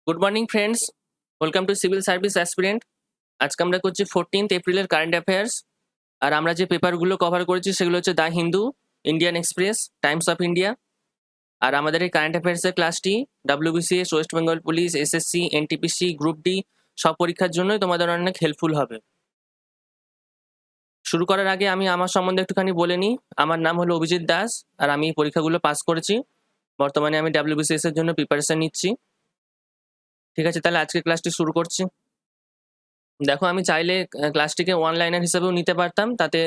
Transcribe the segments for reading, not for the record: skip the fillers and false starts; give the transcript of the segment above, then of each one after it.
Good morning friends, welcome to civil service aspirant. আজকে আমরা করছি 14th এপ্রিলের কারেন্ট অ্যাফেয়ার্স। আর আমরা যে পেপারগুলো কভার করেছি সেগুলো হচ্ছে the Hindu, Indian Express, Times of India. আর আমাদের এই কারেন্ট অ্যাফেয়ার্সের ক্লাসটি WBCS, West Bengal police, SSC, NTPC, group D সব পরীক্ষার জন্যই তোমাদের অনেক হেল্পফুল হবে। শুরু করার আগে আমি আমার সম্বন্ধে একটুখানি বলে নিই। আমার নাম হলো অভিজিৎ দাস, আর আমি এই পরীক্ষাগুলো পাস করেছি। বর্তমানে আমি WBCS এর জন্য প্রিপারেশন নিচ্ছি। ঠিক আছে, তাহলে আজকে ক্লাসটি শুরু করছি। দেখো, আমি চাইলে ক্লাসটিকে লাইনার হিসেবেও নিতে পারতাম, তাতে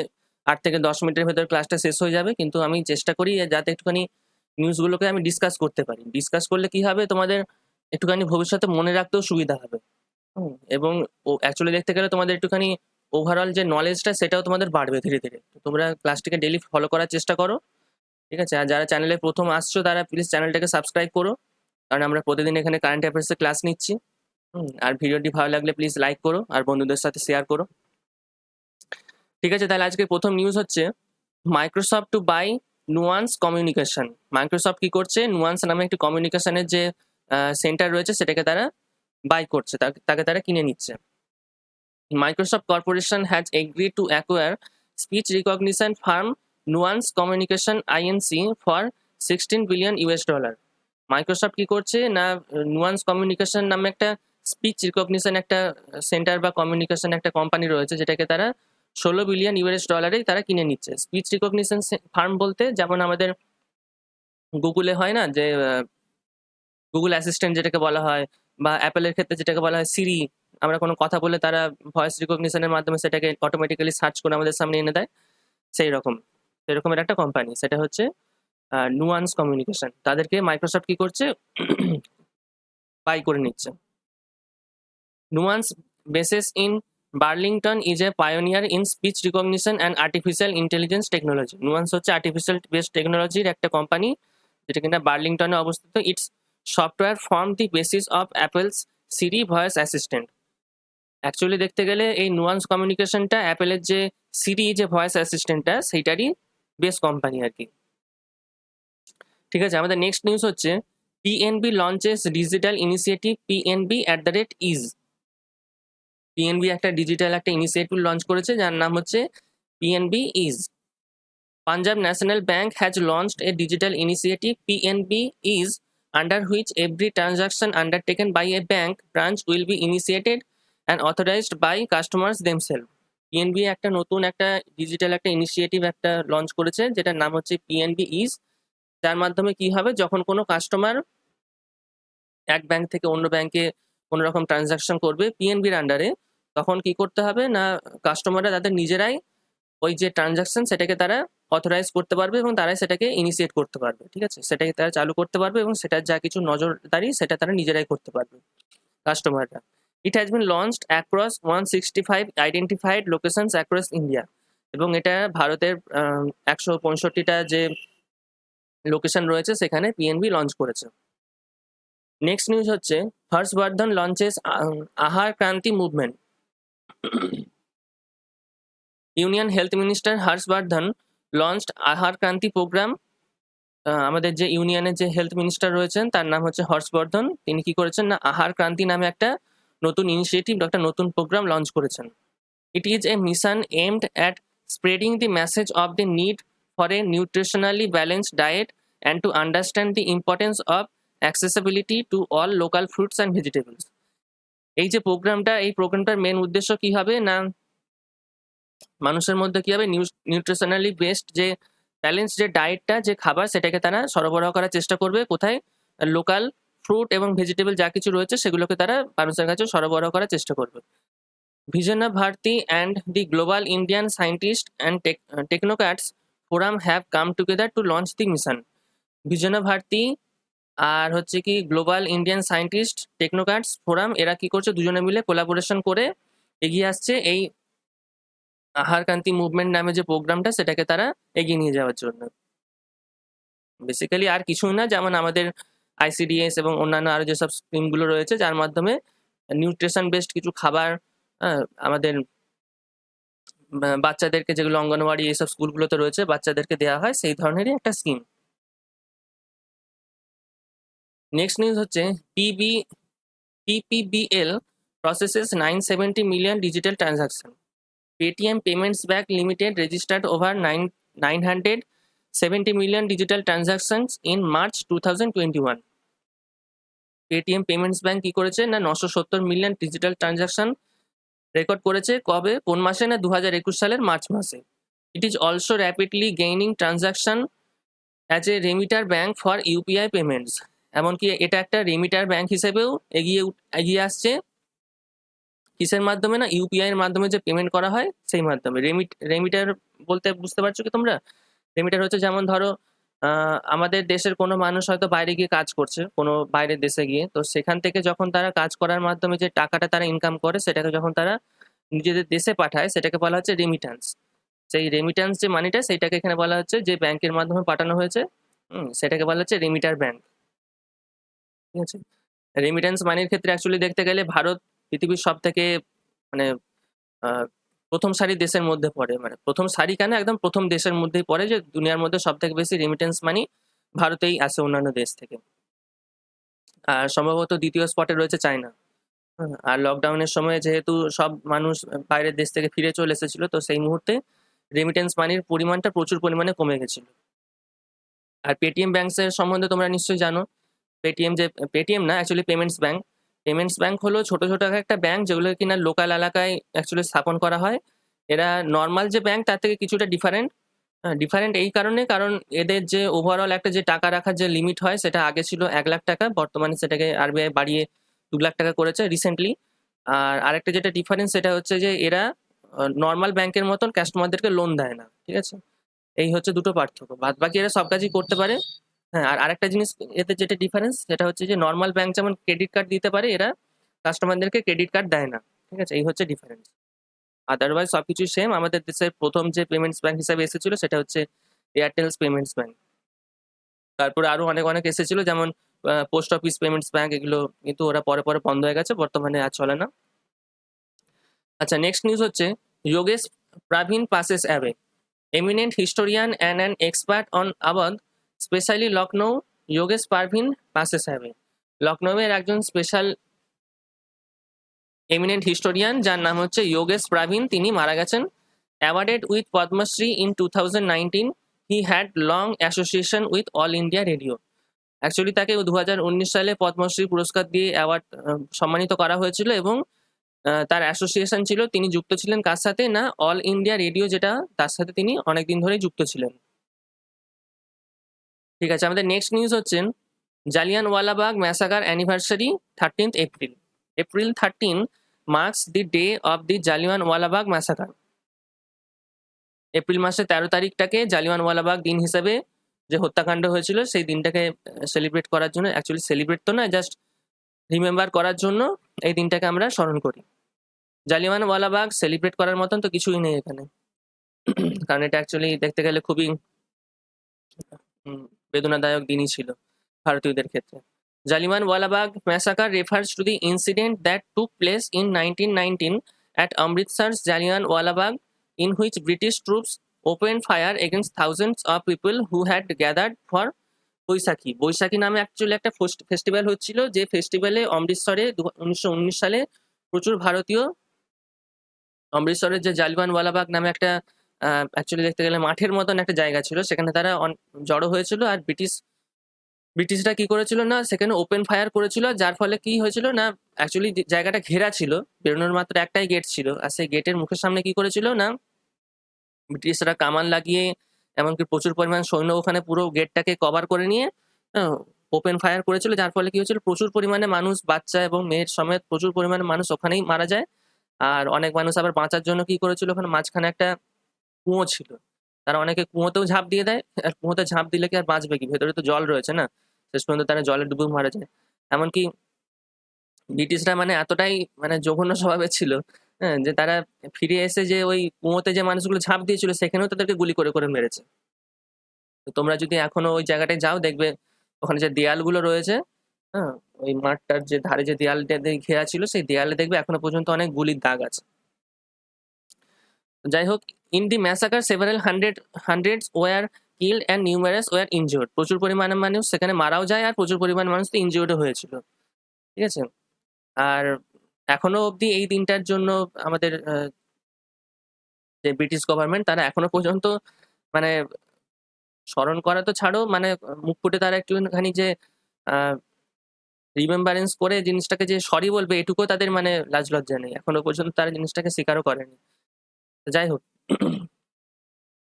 8 থেকে 10 মিনিটের ভেতর ক্লাসটা শেষ হয়ে যাবে। কিন্তু আমি চেষ্টা করি যাতে একটুখানি নিউজগুলোকে আমি ডিসকাস করতে পারি। ডিসকাস করলে কি হবে, তোমাদের একটুখানি ভবিষ্যতে মনে রাখতেও সুবিধা হবে। এবং অ্যাকচুয়ালি দেখতে গেলে তোমাদের একটুখানি ওভারঅল যে নলেজটা সেটাও তোমাদের বাড়বে ধীরে ধীরে। তো তোমরা ক্লাসটিকে ডেলি ফলো করার চেষ্টা করো, ঠিক আছে? আর যারা চ্যানেলে প্রথম আসছো তারা প্লিজ চ্যানেলটাকে সাবস্ক্রাইব করো, কারণ আমরা প্রতিদিন এখানে কারেন্ট অ্যাফেয়ার্সের ক্লাস নিচ্ছি। আর ভিডিওটি ভালো লাগলে প্লিজ লাইক করো আর বন্ধুদের সাথে শেয়ার করো। ঠিক আছে, তাহলে আজকে প্রথম নিউজ হচ্ছে Microsoft to buy Nuance communication. Microsoft কি করছে, নুয়ান্স নামে একটি কমিউনিকেশনের যে সেন্টার রয়েছে সেটাকে তারা বাই করছে, তাকে তারা কিনে নিচ্ছে। Microsoft corporation has agreed to acquire speech recognition farm nuance communication INC for $16 billion. Microsoft কি করছে না, নুয়ান্স কমিউনিকেশন নামে একটা স্পিচ রিকগনিশন একটা সেন্টার বা কমিউনিকেশন একটা কোম্পানি রয়েছে, যেটাকে তারা $16 বিলিয়ন তারা কিনে নিচ্ছে। স্পিচ রিকগনিশন ফার্ম বলতে যেমন আমাদের গুগলে হয় না, যে গুগল অ্যাসিস্ট্যান্ট যেটাকে বলা হয়, বা অ্যাপেলের ক্ষেত্রে যেটাকে বলা হয় সিরি। আমরা কোনো কথা বলে তারা ভয়েস রিকগনিশনের মাধ্যমে সেটাকে অটোমেটিক্যালি সার্চ করে আমাদের সামনে এনে দেয়। সেই রকমের একটা কোম্পানি, সেটা হচ্ছে নুয়ান্স কমিউনিকেশন। তাদেরকে মাইক্রোসফট কি করছে, বাই করে নিচ্ছে। Nuance, bases in Burlington, is a pioneer in speech recognition and artificial intelligence technology. Nuance হচ্ছে আর্টিফিশিয়াল বেসড টেকনোলজির একটা কোম্পানি, যেটা কিনা বার্লিংটনে অবস্থিত। It's software form the basis of Apple's Siri voice assistant. Actually দেখতে গেলে এই নুয়ান্স কমিউনিকেশনটা অ্যাপেলের যে সিরি যে ভয়েস অ্যাসিস্ট্যান্টটা সেইটারই বেস কোম্পানি আর কি। ঠিক আছে, আমাদের নেক্সট নিউজ হচ্ছে PNB launches digital initiative PNB@is। PNB একটা ডিজিটাল একটা ইনিশিয়েটিভ লঞ্চ করেছে যার নাম হচ্ছে PNB is. Punjab National Bank has launched a digital initiative PNB is, under which every transaction undertaken by a bank branch will be initiated and authorized by customers themselves. PNB একটা নতুন একটা digital একটা initiative একটা launch করেছে, যেটার নাম হচ্ছে পিএনবি ইজ। যার মাধ্যমে কি হবে, যখন কোনো কাস্টমার এক ব্যাংক থেকে অন্য ব্যাংকে কোনো রকম ট্রানজাকশন করবে পিএনবির আন্ডারে, তখন কি করতে হবে না, কাস্টমাররা তাদের নিজেরাই ওই যে ট্রানজাকশন সেটাকে তারা অথরাইজ করতে পারবে এবং তারাই সেটাকে ইনিশিয়েট করতে পারবে। ঠিক আছে, সেটাকে তারা চালু করতে পারবে এবং সেটার যা কিছু নজরদারি সেটা তারা নিজেরাই করতে পারবে কাস্টমাররা। It has been launched across 165 identified locations across India. এবং এটা ভারতের 165টা যে লোকেশন রয়েছে সেখানে পিএনবি লঞ্চ করেছে। নেক্সট নিউজ হচ্ছে Harshvardhan launches Aahar Kranti movement. Union health minister Harshvardhan launched Aahar Kranti programme. আমাদের যে ইউনিয়নের যে হেলথ মিনিস্টার রয়েছেন তার নাম হচ্ছে হর্ষবর্ধন। তিনি কি করেছেন না, আহার ক্রান্তি নামে একটা নতুন ইনিশিয়েটিভ, একটা নতুন প্রোগ্রাম লঞ্চ করেছেন। It is a mission aimed at spreading the message of the need for a nutritionally balanced diet and to understand the importance of accessibility to all local fruits and vegetables. এই যে প্রোগ্রামটা, এই প্রোগ্রামটার main উদ্দেশ্য কি হবে না, মানুষের মধ্যে কি হবে, নিউট্রিশনালি বেসড যে ব্যালেন্স যে ডায়েটটা, যে খাবার, সেটাকে তারা সরবরাহ করার চেষ্টা করবে। কোথায়, লোকাল ফ্রুট এবং ভেজিটেবল যা কিছু রয়েছে সেগুলোকে তারা মানুষের কাছে সরবরাহ করার চেষ্টা করবে। Vijayana Bharati and the Global Indian Scientists and Technocrats Forum have come together to launch the mission. Vijayana Bharati আর হচ্ছে কি গ্লোবাল ইন্ডিয়ান সায়েন্টিস্ট টেকনোক্র্যাটস ফোরাম, এরা কি করছে, দুজনে মিলে কোলাবোরেশন করে এগিয়ে আসছে এই আহার ক্রান্তি মুভমেন্ট নামে যে প্রোগ্রামটা সেটাকে তারা এগিয়ে নিয়ে যাওয়ার জন্য। বেসিক্যালি আর কিছুই না, যেমন আমাদের ICDS এবং অন্যান্য আরো যেসব স্কিমগুলো রয়েছে যার মাধ্যমে নিউট্রিশন বেসড কিছু খাবার আমাদের বাচ্চাদেরকে, যেগুলো অঙ্গনওয়াড়ি এইসব স্কুলগুলোতে রয়েছে, বাচ্চাদেরকে দেওয়া হয়, সেই ধরনেরই একটা স্কিম। নেক্সট নিউজ হচ্ছে PPBL processes 970 million digital transactions. Paytm Payments Bank Limited registered over 970 million digital transactions in March 2021. Paytm payments bank কি করেছে না 970 মিলিয়ন ডিজিটাল ট্রানজাকশন রেকর্ড করেছে কবে কোন মাসে না 2021 সালের মার্চ মাসে। It is also rapidly gaining transaction as a remitter bank for UPI payments. এমনকি এটা একটা রেমিটার ব্যাংক হিসেবেও এগিয়ে আসছে কিসের মাধ্যমে না ইউপিআই এর মাধ্যমে যে পেমেন্ট করা হয় সেই মাধ্যমে। রেমিটার বলতে বুঝতে পারছো কি তোমরা? রেমিটার হচ্ছে যেমন ধরো আমাদের দেশের কোনো মানুষ হয়তো বাইরে গিয়ে কাজ করছে কোনো বাইরের দেশে গিয়ে, তো সেখান থেকে যখন তারা কাজ করার মাধ্যমে যে টাকাটা তারা ইনকাম করে সেটাকে যখন তারা নিজেদের দেশে পাঠায় সেটাকে বলা হচ্ছে রেমিট্যান্স। সেই রেমিট্যান্স যে মানিটা সেইটাকে এখানে বলা হচ্ছে যে ব্যাংকের মাধ্যমে পাঠানো হয়েছে সেটাকে বলা হচ্ছে রেমিটার ব্যাংক। ঠিক আছে, রেমিট্যান্স মানির ক্ষেত্রে অ্যাকচুয়ালি দেখতে গেলে ভারত পৃথিবীর সব থেকে মানে প্রথম সারি দেশের মধ্যে পড়ে, মানে প্রথম সারি কেন একদম প্রথম দেশের মধ্যেই পড়ে যে দুনিয়ার মধ্যে সব থেকে বেশি রেমিটেন্স মানি ভারতেই আসে অন্যান্য দেশ থেকে। আর সম্ভবত দ্বিতীয় স্পটে রয়েছে চায়না। আর লকডাউনের সময় যেহেতু সব মানুষ বাইরের দেশ থেকে ফিরে চলে এসেছিল, তো সেই মুহূর্তে রেমিটেন্স মানির পরিমাণটা প্রচুর পরিমাণে কমে গেছিল। আর পেটিএম ব্যাংকের সম্বন্ধে তোমরা নিশ্চয়ই জানো। পেটিএম না অ্যাকচুয়ালি পেমেন্টস ব্যাংক হলো ছোট ছোট একটা ব্যাংক যেগুলো কিনা লোকাল এলাকায় অ্যাকচুয়ালি স্থাপন করা হয়। এরা নর্মাল যে ব্যাংক তার থেকে কিছুটা ডিফারেন্ট এই কারণ এদের যে ওভারঅল একটা যে টাকা রাখার যে লিমিট হয় সেটা আগে ছিল 1,00,000 টাকা, বর্তমানে সেটাকে আরবিআই বাড়িয়ে 2,00,000 টাকা করেছে রিসেন্টলি। আর আরেকটা যেটা ডিফারেন্স সেটা হচ্ছে যে এরা নর্মাল ব্যাংকের মতন কাস্টমারদেরকে লোন দেয় না। ঠিক আছে, এই হচ্ছে দুটো পার্থক্য, বাদ বাকি এরা সব কাজই করতে পারে। হ্যাঁ, আর আরেকটা জিনিস এতে যেটা ডিফারেন্স সেটা হচ্ছে যে নর্মাল ব্যাংক যেমন ক্রেডিট কার্ড দিতে পারে, এরা কাস্টমারদেরকে ক্রেডিট কার্ড দেয় না। ঠিক আছে, এই হচ্ছে ডিফারেন্স। আদারওয়াইজ সবকিছু সেম। আমাদের দেশের প্রথম যে পেমেন্টস ব্যাংক হিসাবে এসেছিল সেটা হচ্ছে এয়ারটেলস পেমেন্টস ব্যাংক। তারপরে আরো অনেক এসেছিল যেমন পোস্ট অফিস পেমেন্টস ব্যাংক, এগুলো কিন্তু ওরা পরে পরে বন্ধ হয়ে গেছে, বর্তমানে আর চলে না। আচ্ছা, নেক্সট নিউজ হচ্ছে Yogesh Praveen passes away. Eminent historian and an expert on Awadh, specially Lucknow, Yogesh Praveen passes away. লখনৌয়ের একজন স্পেশাল এমিনেন্ট হিস্টোরিয়ান যার নাম হচ্ছে যোগেশ প্রাভীণ, তিনি মারা গেছেন। Awarded with Padma Shri in 2019, he had long association with All India Radio. Actually তাকে 2019 সালে পদ্মশ্রী পুরস্কার দিয়ে সম্মানিত করা হয়েছিল এবং তার অ্যাসোসিয়েশন ছিল, তিনি যুক্ত ছিলেন কার সাথে না অল ইন্ডিয়া রেডিও, যেটা তার সাথে তিনি অনেকদিন ধরেই যুক্ত ছিলেন। ঠিক আছে, আমাদের নেক্সট নিউজ হচ্ছে Jallianwala Bagh massacre anniversary 13th April. April 13 marks the day of the Jallianwala Bagh massacre. April মাসের 13 তারিখটাকে জালিয়ানওয়ালাবাগ দিন হিসেবে যে হত্যাকাণ্ড হয়েছিল সেই দিনটাকে সেলিব্রেট করার জন্য, অ্যাকচুয়ালি সেলিব্রেট তো না, জাস্ট রিমেম্বার করার জন্য এই দিনটাকে আমরা স্মরণ করি। জালিয়ানওয়ালাবাগ সেলিব্রেট করার মতন তো কিছুই নেই এখানে, কারণ এটা অ্যাকচুয়ালি দেখতে গেলে খুবই বেদনাদায়ক দিনই ছিল ভারতীয়দের ক্ষেত্রে। Jallianwala Bagh massacre refers to the incident that took place in 1919 at Amritsar's Jallianwala-Bagh, in which British troops opened fire against thousands of people who had gathered for বৈশাখী। বৈশাখী নামে অ্যাকচুয়ালি একটা ফেস্টিভ্যাল হচ্ছিল, যে ফেস্টিভ্যালে অমৃতসরে 1919 সালে প্রচুর ভারতীয় অমৃতসরের যে জালিয়ানওয়ালাবাগ নামে একটা অ্যাকচুয়ালি দেখতে গেলে মাঠের মতন একটা জায়গা ছিল, সেখানে তারা জড়ো হয়েছিল। আর ব্রিটিশরা কি করেছিল না সেখানে ওপেন ফায়ার করেছিল, যার ফলে কি হয়েছিল না অ্যাকচুয়ালি জায়গাটা ঘেরা ছিল, বেরোনোর মাত্র একটাই গেট ছিল, আর সেই গেটের মুখের সামনে কি করেছিল না ব্রিটিশরা কামান লাগিয়ে এমনকি প্রচুর পরিমাণ সৈন্য ওখানে পুরো গেটটাকে কভার করে নিয়ে ওপেন ফায়ার করেছিল, যার ফলে কি হয়েছিল প্রচুর পরিমাণে মানুষ, বাচ্চা এবং মেয়ের সমেত প্রচুর পরিমাণে মানুষ ওখানেই মারা যায়। আর অনেক মানুষ আবার বাঁচার জন্য কি করেছিল, ওখানে মাঝখানে একটা কুয়ো ছিল, তারা অনেকে কুয়োতেও ঝাঁপ দিয়ে দেয়, আর কুয়োতে ঝাঁপ দিলে কি আর বাঁচবে কি, ভেতরে তো জল রয়েছে না, শেষ পর্যন্ত তারা জলে ডুবে মারা যায়। এমনকি ব্রিটিশরা মানে এতটাই মানে জঘন্য স্বভাবের ছিল, হ্যাঁ, যে তারা ফিরে এসে যে ওই কুয়োতে যে মানুষগুলো ঝাঁপ দিয়েছিল সেখানেও তাদেরকে গুলি করে করে মেরেছে। তো তোমরা যদি এখনো ওই জায়গাটায় যাও দেখবে ওখানে যে দেয়ালগুলো রয়েছে, হ্যাঁ, ওই মাঠটার যে ধারে যে দেয়ালটা দিয়ে ঘেরা ছিল সেই দেয়ালে দেখবে এখনো পর্যন্ত অনেক গুলির দাগ আছে। যাই হোক, in the massacre several hundreds were killed and numerous were injured. প্রচুর পরিমাণে মানুষ সেখানে মারাও যায় আর প্রচুর পরিমাণে মানুষ তো ইনজিওর্ডও হয়েছিল। ঠিক আছে, আর এখনো অবধি এই দিনটার জন্য আমাদের যে ব্রিটিশ গভর্নমেন্ট তারা এখনো পর্যন্ত মানে স্মরণ করা তো ছাড়ো, মানে মুখ ফুটে তারা একটুখানি যে রিমেম্বারেন্স করে জিনিসটাকে যে সরি বলবে এটুকু তাদের মানে লাজ লজ্জা নেই, এখনো পর্যন্ত তারা জিনিসটাকে স্বীকারও করেনি। যাই হোক,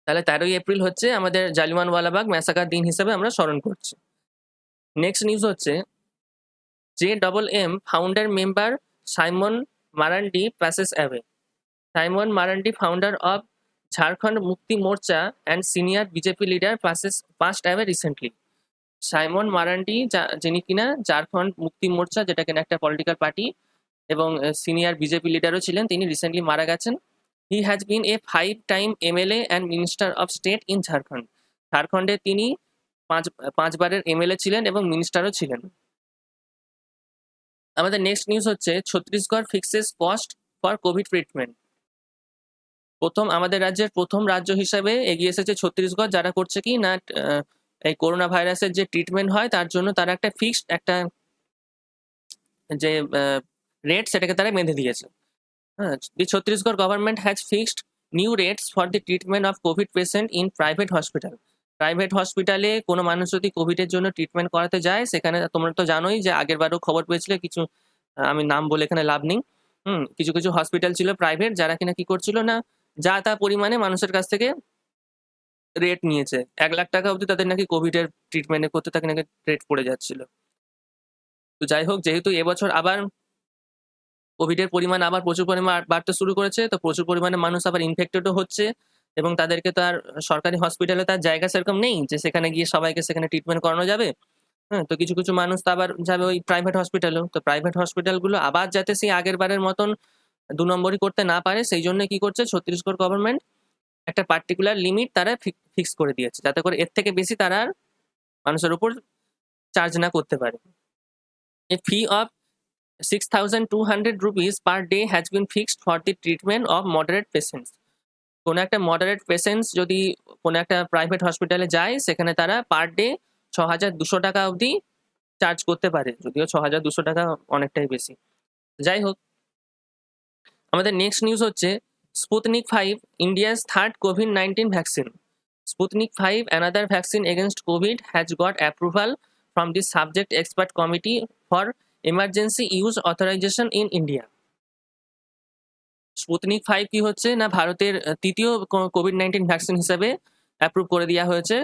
তাহলে 13ই এপ্রিল হচ্ছে আমাদের জালিয়ানওয়ালাবাগ ম্যাসাকার দিন হিসেবে আমরা স্মরণ করছি। নেক্সট নিউজ হচ্ছে JMM founder member Simon Marandi passes away. Simon Marandi, founder of Jharkhand Mukti Morcha and senior BJP leader, passed away recently. Simon Marandi যিনি কিনা ঝাড়খণ্ড মুক্তি মোর্চা, যেটা কিনা একটা পলিটিক্যাল পার্টি, এবং সিনিয়র বিজেপি লিডারও ছিলেন, তিনি রিসেন্টলি মারা গেছেন। He has been A 5-time MLA and minister of state in Jharkhand. ঝাড়খণ্ডে তিনি পাঁচবারের MLA ছিলেন এবং মিনিস্টারও ছিলেন। আমাদের নেক্সট নিউজ হচ্ছে Chhattisgarh fixes cost for Covid treatment. আমাদের রাজ্যের প্রথম রাজ্য হিসাবে এগিয়ে এসেছে ছত্তিশগড়, যারা করছে কি না এই করোনা ভাইরাসের যে ট্রিটমেন্ট হয় তার জন্য তারা একটা ফিক্সড একটা যে রেট সেটাকে তারা বেঁধে দিয়েছে। হ্যাঁ, the Chhattisgarh government has fixed new rates for the treatment of covid patient in private hospital. Private হসপিটালে কোনো মানুষ যদি কোভিডের জন্য ট্রিটমেন্ট করাতে যায়, সেখানে তোমরা তো জানোই যে আগের বারও খবর পেয়েছিলে কিছু, আমি নাম বলে এখানে লাভ নেই, কিছু কিছু হসপিটাল ছিল প্রাইভেট যারা কিনা কি করছিল না যা তা পরিমাণে মানুষের কাছ থেকে রেট নিয়েছে। 1 লাখ টাকা অবধি তাদের নাকি কোভিডের ট্রিটমেন্ট করতে তাকে নাকি রেট পড়ে যাচ্ছিল। তো যাই হোক, যেহেতু এবছর আবার কোভিডের পরিমাণ আবার প্রচুর পরিমাণ বাড়তে শুরু করেছে, তো প্রচুর পরিমাণে মানুষ আবার ইনফেক্টেডও হচ্ছে, এবং তাদেরকে তো আর সরকারি হসপিটালে তার জায়গা সেরকম নেই যে সেখানে গিয়ে সবাইকে সেখানে ট্রিটমেন্ট করানো যাবে। হ্যাঁ, তো কিছু কিছু মানুষ তো আবার যাবে ওই প্রাইভেট হসপিটালেও। তো প্রাইভেট হসপিটালগুলো আবার যাতে সেই আগের বারের মতন 2 নম্বরই করতে না পারে, সেই জন্য কি করছে ছত্তিশগড় গভর্নমেন্ট একটা পার্টিকুলার লিমিট তারা ফিক্স করে দিয়েছে, যাতে করে এর থেকে বেশি তারা আর মানুষের উপর চার্জ না করতে পারে। এ fee of 6,200 rupees per day has been fixed for the treatment of moderate patients. কোনো একটা মডারেট পেশেন্টস যদি কোনো একটা প্রাইভেট হসপিটালে যায়, সেখানে তারা পার ডে 6,200 টাকা অবধি চার্জ করতে পারে, যদিও 6,200 টাকা অনেকটাই বেশি। যাই হোক, আমাদের নেক্সট নিউজ হচ্ছে স্পুতনিক 5 India's third COVID-19 vaccine. Sputnik 5, another vaccine against COVID, has got approval from the Subject Expert Committee for Emergency Use Authorization in India. স্পুতনিক 5 কি হচ্ছে না ভারতের তৃতীয় COVID-19 ভ্যাকসিন হিসাবে অ্যাপ্রুভ করে দেওয়া হয়েছে।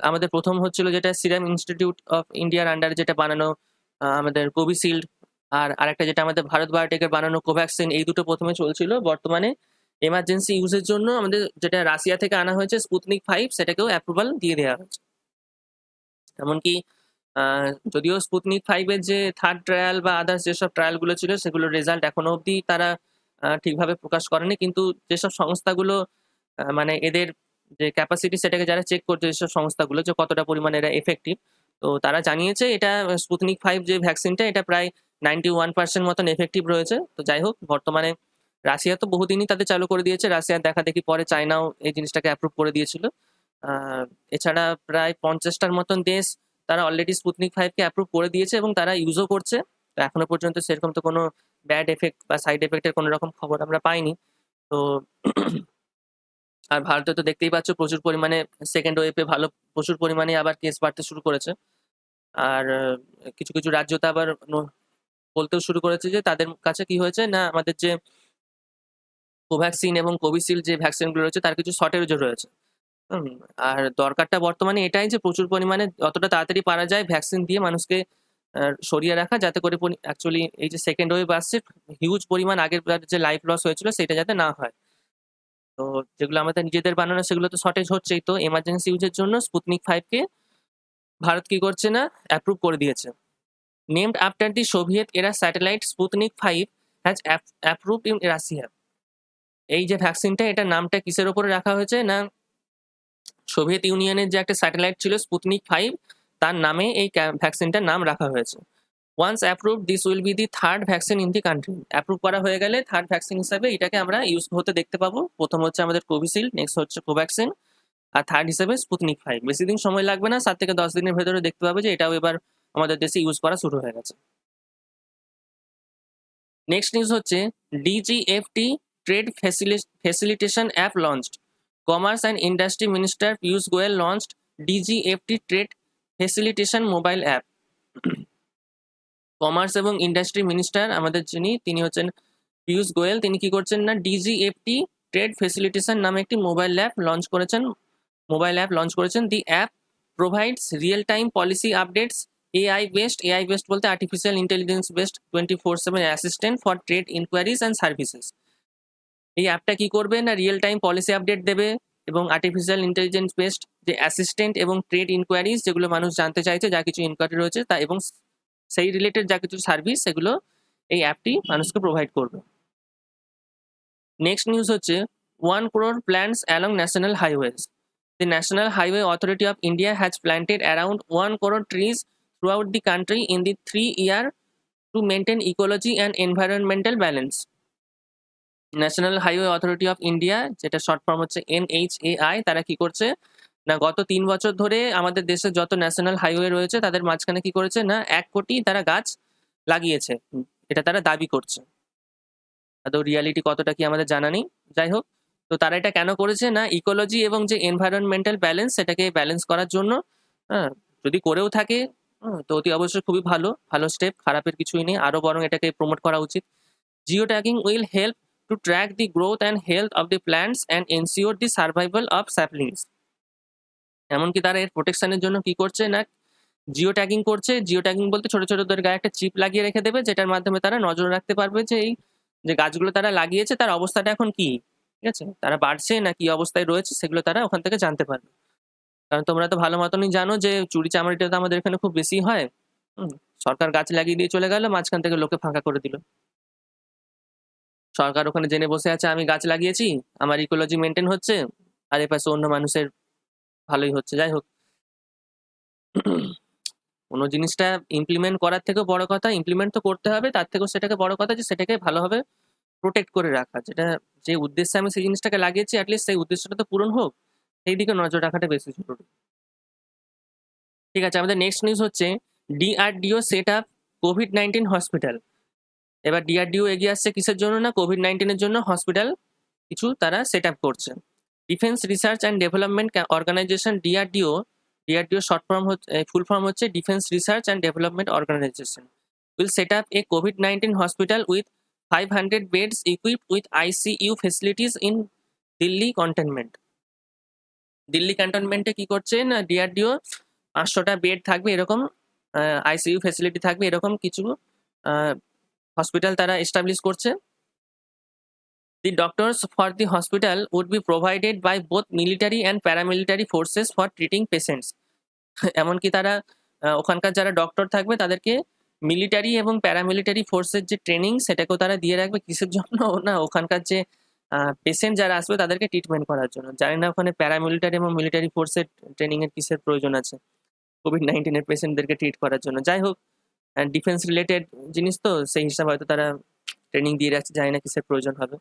আমাদের প্রথম হচ্ছিল যেটা সিরাম ইনস্টিটিউট অফ ইন্ডিয়ার আন্ডারে যেটা বানানো আমাদের কোভিশিল্ড, আর আরেকটা যেটা আমাদের ভারত বায়োটেকের বানানো কোভ্যাক্সিন, এই দুটো প্রথমে চলছিল। বর্তমানে এমার্জেন্সি ইউজের জন্য আমাদের যেটা রাশিয়া থেকে আনা হয়েছে স্পুতনিক 5, সেটাকেও অ্যাপ্রুভাল দিয়ে দেওয়া হয়েছে। এমনকি যদিও স্পুতনিক 5 এর যে থার্ড ট্রায়াল বা আদার্স যেসব ট্রায়ালগুলো ছিল সেগুলোর রেজাল্ট এখনো অবধি তারা ঠিকভাবে প্রকাশ করেনি, কিন্তু যেসব সংস্থাগুলো মানে এদের যে ক্যাপাসিটি সেটাকে যারা চেক করছে, যেসব সংস্থাগুলো যে কতটা পরিমাণে এরা এফেক্টিভ, তো তারা জানিয়েছে এটা স্পুতনিক 5 যে ভ্যাকসিনটা এটা প্রায় 91% মতন এফেক্টিভ রয়েছে। তো যাই হোক, বর্তমানে রাশিয়া তো বহুদিনই তাদের চালু করে দিয়েছে, রাশিয়ার দেখা দেখি পরে চায়নাও এই জিনিসটাকে অ্যাপ্রুভ করে দিয়েছিল। এছাড়া প্রায় 50টার মতন দেশ তারা অলরেডি স্পুতনিক 5 কে অ্যাপ্রুভ করে দিয়েছে এবং তারা ইউজও করছে। তো এখনো পর্যন্ত সেরকম তো কোনো ব্যাড এফেক্ট বা সাইড এফেক্টের কোনো রকম খবর আমরা পাইনি। তো আর ভারতে তো দেখতেই পাচ্ছ প্রচুর পরিমাণে সেকেন্ড ওয়েভে প্রচুর পরিমাণে আবার কেস বাড়তে শুরু করেছে। আর কিছু কিছু রাজ্য তো আবার বলতেও শুরু করেছে যে তাদের কাছে কি হয়েছে না আমাদের যে কোভ্যাক্সিন এবং কোভিশিল্ড যে ভ্যাকসিনগুলো রয়েছে তার কিছু শর্টেজও রয়েছে। আর দরকারটা বর্তমানে এটাই যে প্রচুর পরিমাণে যতটা তাড়াতাড়ি পারা যায় ভ্যাকসিন দিয়ে মানুষকে সরিয়ে রাখা, যাতে করে অ্যাকচুয়ালি এই যে সেকেন্ড ওয়েভ আসছে হিউজ পরিমাণ আগের যে লাইফ লস হয়েছিল সেটা যাতে না হয়। তো যেগুলো আমাদের নিজেদের বানানো সেগুলো তো শর্টেজ হচ্ছেই, তো এমার্জেন্সি ইউজের জন্য স্পুতনিক 5 কে ভারত কি করছে না অ্যাপ্রুভ করে দিয়েছে। Named after the Soviet era satellite Sputnik 5 has approved in Russia. এই যে ভ্যাকসিনটা এটার নামটা কিসের ওপরে রাখা হয়েছে না সোভিয়েত ইউনিয়নের যে একটা স্যাটেলাইট ছিল স্পুতনিক 5, তার নামে এই ভ্যাকসিনটার নাম রাখা হয়েছে। Once approved this will be the third vaccine in the country. Approve করা হয়ে গেলে থার্ড ভ্যাকসিন হিসাবে এটাকে আমরা ইউজ হতে দেখতে পাবো। প্রথম হচ্ছে আমাদের কোভিশিল্ড, নেক্সট হচ্ছে কোভ্যাক্সিন, আর থার্ড হিসেবে স্পুতনিক 5। বেশি দিন সময় লাগবে না, 7 থেকে 10 দিনের ভেতরে দেখতে পাবে যে এটাও এবার আমাদের দেশে ইউজ করা শুরু হয়ে গেছে। নেক্সট নিউজ হচ্ছে DGFT trade facilitation app launched. Commerce and industry minister Piyush Goyal launched DGFT trade facilitation mobile app. Commerce এবং ইন্ডাস্ট্রি মিনিস্টার আমাদের তিনি হচ্ছেন পীয়ূষ গোয়েল। তিনি কি করছেন না ডিজিএফটি ট্রেড ফেসিলিটেশন নামে একটি মোবাইল অ্যাপ লঞ্চ করেছেন। The app provides real time policy updates, AI based বলতে artificial intelligence based 24/7 assistant for trade inquiries and services. এই অ্যাপটা কি করবে না রিয়েল টাইম পলিসি আপডেট দেবে এবং আর্টিফিশিয়াল ইন্টেলিজেন্স বেসড যে অ্যাসিস্ট্যান্ট এবং ট্রেড ইনকোয়ারিজ যেগুলো মানুষ জানতে চাইছে, যা কিছু ইনকোয়ারি রয়েছে তা এবং সেই রিলেটেড যা কিছু সার্ভিস সেগুলো এই অ্যাপটি মানুষকে প্রোভাইড করবে। নেক্সট নিউজ হচ্ছে 1 crore plants along national highways. The National Highway Authority of India has planted around 1 crore trees throughout the country in the 3 year to maintain ecology and environmental balance. National highway authority of India, যেটা short form হচ্ছে NHAI, তারা কি করছে না গত 3 বছর ধরে আমাদের দেশে যত ন্যাশনাল হাইওয়ে রয়েছে তাদের মাঝখানে কি করেছে না 1 কোটি তারা গাছ লাগিয়েছে, এটা তারা দাবি করছে। আদৌ রিয়ালিটি কতটা কি আমাদের জানা নেই, যাই হোক। তো তারা এটা কেন করেছে না ইকোলজি এবং যে এনভায়রনমেন্টাল ব্যালেন্স সেটাকে ব্যালেন্স করার জন্য। যদি করেও থাকে তো অতি অবশ্যই খুবই ভালো স্টেপ, খারাপের কিছুই নেই, আরো বরং এটাকে প্রমোট করা উচিত। Jio tagging will help to track the growth and health of the plants and ensure the survival of saplings. এমনকি তারা এর প্রোটেকশনের জন্য কি করছে না জিও ট্যাগিং করছে। জিও ট্যাগিং বলতে ছোট ছোটদের গায়ে একটা চিপ লাগিয়ে রেখে দেবে, যেটার মাধ্যমে তারা নজর রাখতে পারবে যে এই যে গাছগুলো তারা লাগিয়েছে তার অবস্থাটা এখন কি, ঠিক আছে, তারা বাড়ছে না কি অবস্থায় রয়েছে সেগুলো তারা ওখান থেকে জানতে পারবে। কারণ তোমরা তো ভালো মতনই জানো যে চুরি চামারিটা তো আমাদের এখানে খুব বেশি হয়। সরকার গাছ লাগিয়ে দিয়ে চলে গেল, মাঝখান থেকে লোকে ফাঁকা করে দিল। সরকার ওখানে জেনে বসে আছে আমি গাছ লাগিয়েছি, আমার ইকোলজি মেনটেন হচ্ছে, আর এ পাশে অন্য মানুষের ভালোই হচ্ছে। যাই হোক, কোনো জিনিসটা ইমপ্লিমেন্ট করার থেকেও বড় কথা, ইমপ্লিমেন্ট তো করতে হবে, তার থেকেও সেটাকে বড় কথা যে সেটাকে ভালোভাবে প্রোটেক্ট করে রাখা, যেটা যে উদ্দেশ্যে আমি সেই জিনিসটাকে লাগিয়েছি অ্যাটলিস্ট সেই উদ্দেশ্যটা তো পূরণ হোক, সেই দিকে নজর রাখাটা বেশি জরুরি। ঠিক আছে, আমাদের নেক্সট নিউজ হচ্ছে DRDO set up COVID-19 hospital. এবার DRDO এগিয়ে আসছে কিসের জন্য না COVID-19-এর জন্য হসপিটাল কিছু তারা সেট আপ করছে। Defence research and development organisation DRDO short form full form হচ্ছে defence research and development organisation will set up a COVID-19 hospital with 500 beds equipped with ICU facilities in Delhi cantonment. Delhi ক্যান্টনমেন্টে কি করছে না DRDO 500টা bed থাকবে এরকম ICU facility থাকবে এরকম কিছু হসপিটাল তারা এস্টাবলিশ করছে। The doctors for the hospital would be provided by both military and paramilitary forces for treating patients. এমনকি তারা ওখানকার যারা ডক্টর থাকবে তাদেরকে মিলিটারি এবং প্যারামিলিটারি ফোর্সের যে ট্রেনিং সেটাকেও তারা দিয়ে রাখবে কিসের জন্য না ওখানকার যে পেশেন্ট যারা আসবে তাদেরকে ট্রিটমেন্ট করার জন্য। জানি না ওখানে প্যারামিলিটারি এবং মিলিটারি ফোর্সের ট্রেনিং এর কিসের প্রয়োজন আছে COVID-19 এর পেশেন্টদেরকে ট্রিট করার জন্য। যাই হোক, ডিফেন্স রিলেটেড জিনিস তো সেই হিসাবে হয়তো তারা ট্রেনিং দিয়ে রাখছে, জানি না কিসের প্রয়োজন হবে।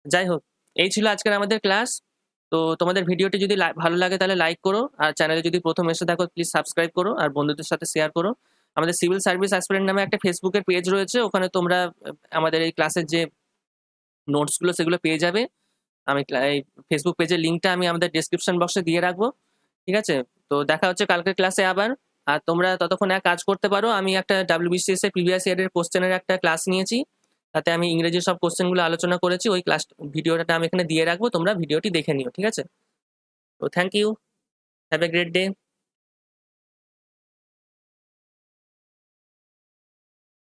যাই হোক, এই ছিল আজকের আমাদের ক্লাস। তো তোমাদের ভিডিওটি যদি ভালো লাগে তাহলে লাইক করো, আর চ্যানেলে যদি প্রথম এসে থাকো প্লিজ সাবস্ক্রাইব করো, আর বন্ধুদের সাথে শেয়ার করো। আমাদের সিভিল সার্ভিস অ্যাসপিরেন্ট নামে একটা ফেসবুকের পেজ রয়েছে, ওখানে তোমরা আমাদের এই ক্লাসের যে নোটসগুলো সেগুলো পেয়ে যাবে। আমি এই ফেসবুক পেজের লিঙ্কটা আমি আমাদের ডেসক্রিপশন বক্সে দিয়ে রাখবো, ঠিক আছে। তো দেখা হচ্ছে কালকের ক্লাসে আবার। আর তোমরা ততক্ষণ এক কাজ করতে পারো, আমি একটা WBCS এর প্রিভিয়াস ইয়ারের কোশ্চেনের একটা ক্লাস নিয়েছি, তাতে আমি ইংরেজি সব কোশ্চেনগুলো আলোচনা করেছি, ওই ক্লাস ভিডিওটা আমি এখানে দিয়ে রাখবো, তোমরা ভিডিওটি দেখে নিও, ঠিক আছে। তো thank you, have a great day.